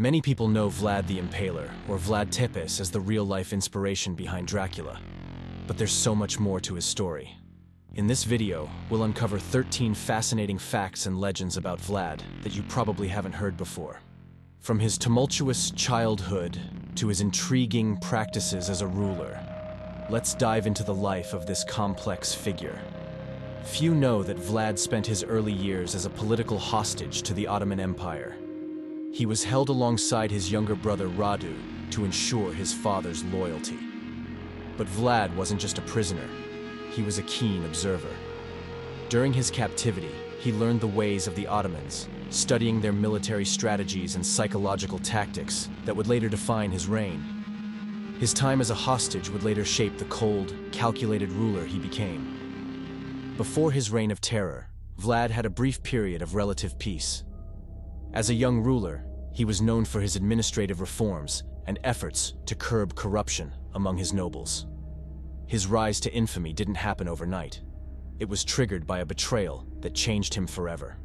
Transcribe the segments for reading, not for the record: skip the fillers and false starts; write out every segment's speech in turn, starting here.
Many people know Vlad the Impaler, or Vlad Tepes, as the real-life inspiration behind Dracula. But there's so much more to his story. In this video, we'll uncover 13 fascinating facts and legends about Vlad that you probably haven't heard before. From his tumultuous childhood to his intriguing practices as a ruler, let's dive into the life of this complex figure. Few know that Vlad spent his early years as a political hostage to the Ottoman Empire. He was held alongside his younger brother Radu to ensure his father's loyalty. But Vlad wasn't just a prisoner, he was a keen observer. During his captivity, he learned the ways of the Ottomans, studying their military strategies and psychological tactics that would later define his reign. His time as a hostage would later shape the cold, calculated ruler he became. Before his reign of terror, Vlad had a brief period of relative peace. As a young ruler, he was known for his administrative reforms and efforts to curb corruption among his nobles. His rise to infamy didn't happen overnight. It was triggered by a betrayal that changed him forever.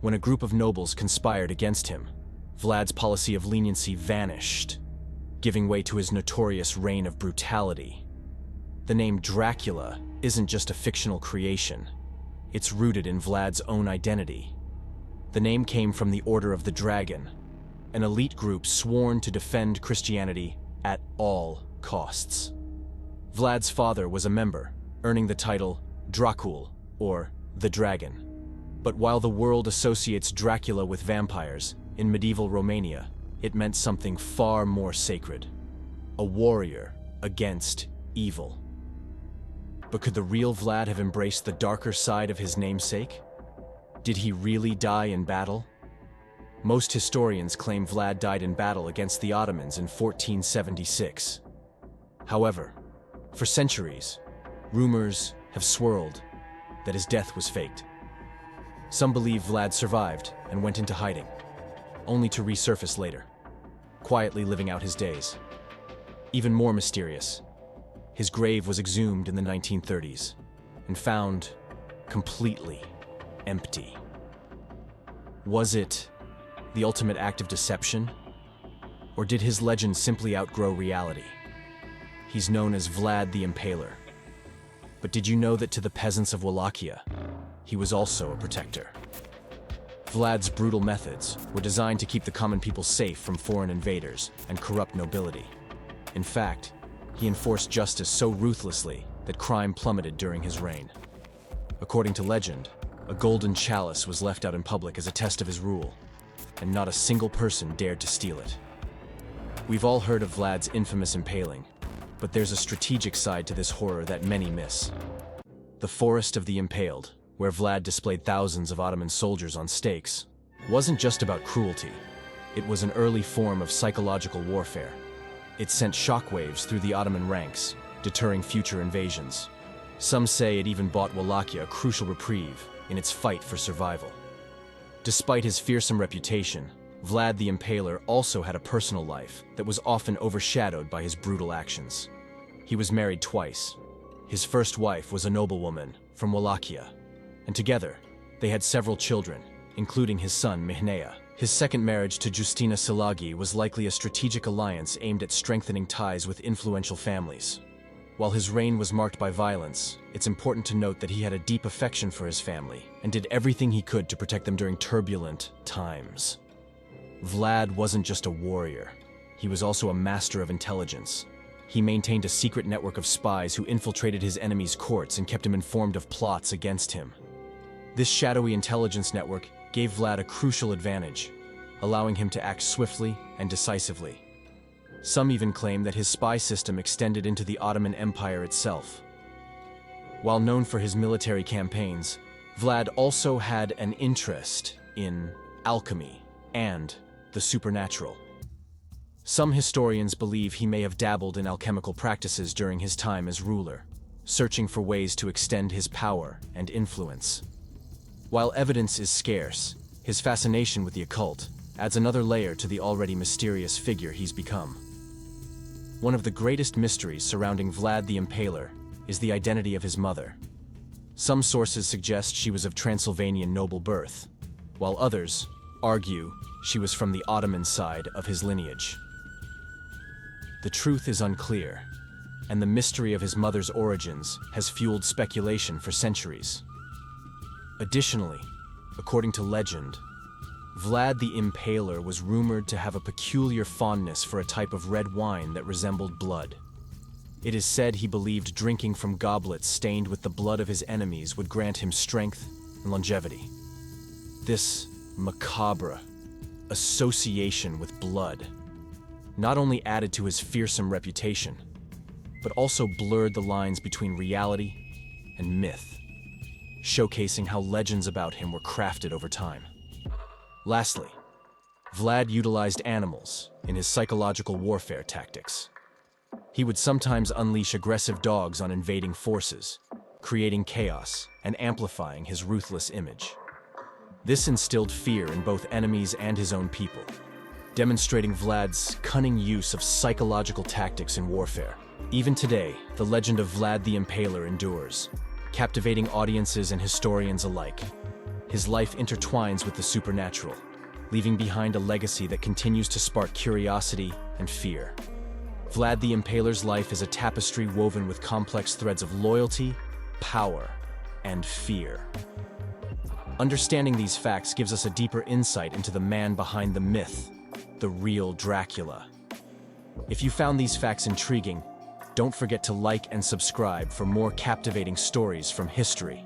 When a group of nobles conspired against him, Vlad's policy of leniency vanished, giving way to his notorious reign of brutality. The name Dracula isn't just a fictional creation. It's rooted in Vlad's own identity. The name came from the Order of the Dragon, an elite group sworn to defend Christianity at all costs. Vlad's father was a member, earning the title Dracula, or the Dragon. But while the world associates Dracula with vampires, in medieval Romania, it meant something far more sacred. A warrior against evil. But could the real Vlad have embraced the darker side of his namesake? Did he really die in battle? Most historians claim Vlad died in battle against the Ottomans in 1476. However, for centuries, rumors have swirled that his death was faked. Some believe Vlad survived and went into hiding, only to resurface later, quietly living out his days. Even more mysterious, his grave was exhumed in the 1930s and found completely empty. Was it the ultimate act of deception? Or did his legend simply outgrow reality? He's known as Vlad the Impaler. But did you know that to the peasants of Wallachia, he was also a protector? Vlad's brutal methods were designed to keep the common people safe from foreign invaders and corrupt nobility. In fact, he enforced justice so ruthlessly that crime plummeted during his reign. According to legend, a golden chalice was left out in public as a test of his rule, and not a single person dared to steal it. We've all heard of Vlad's infamous impaling, but there's a strategic side to this horror that many miss. The Forest of the Impaled, where Vlad displayed thousands of Ottoman soldiers on stakes, wasn't just about cruelty. It was an early form of psychological warfare. It sent shockwaves through the Ottoman ranks, deterring future invasions. Some say it even bought Wallachia a crucial reprieve in its fight for survival. Despite his fearsome reputation, Vlad the Impaler also had a personal life that was often overshadowed by his brutal actions. He was married twice. His first wife was a noblewoman from Wallachia, and together they had several children, including his son Mihnea. His second marriage to Justina Silagi was likely a strategic alliance aimed at strengthening ties with influential families. While his reign was marked by violence, it's important to note that he had a deep affection for his family and did everything he could to protect them during turbulent times. Vlad wasn't just a warrior, he was also a master of intelligence. He maintained a secret network of spies who infiltrated his enemies' courts and kept him informed of plots against him. This shadowy intelligence network gave Vlad a crucial advantage, allowing him to act swiftly and decisively. Some even claim that his spy system extended into the Ottoman Empire itself. While known for his military campaigns, Vlad also had an interest in alchemy and the supernatural. Some historians believe he may have dabbled in alchemical practices during his time as ruler, searching for ways to extend his power and influence. While evidence is scarce, his fascination with the occult adds another layer to the already mysterious figure he's become. One of the greatest mysteries surrounding Vlad the Impaler is the identity of his mother. Some sources suggest she was of Transylvanian noble birth, while others argue she was from the Ottoman side of his lineage. The truth is unclear, and the mystery of his mother's origins has fueled speculation for centuries. Additionally, according to legend, Vlad the Impaler was rumored to have a peculiar fondness for a type of red wine that resembled blood. It is said he believed drinking from goblets stained with the blood of his enemies would grant him strength and longevity. This macabre association with blood not only added to his fearsome reputation, but also blurred the lines between reality and myth, showcasing how legends about him were crafted over time. Lastly, Vlad utilized animals in his psychological warfare tactics. He would sometimes unleash aggressive dogs on invading forces, creating chaos and amplifying his ruthless image. This instilled fear in both enemies and his own people, demonstrating Vlad's cunning use of psychological tactics in warfare. Even today, the legend of Vlad the Impaler endures, captivating audiences and historians alike. His life intertwines with the supernatural, leaving behind a legacy that continues to spark curiosity and fear. Vlad the Impaler's life is a tapestry woven with complex threads of loyalty, power, and fear. Understanding these facts gives us a deeper insight into the man behind the myth, the real Dracula. If you found these facts intriguing, don't forget to like and subscribe for more captivating stories from history.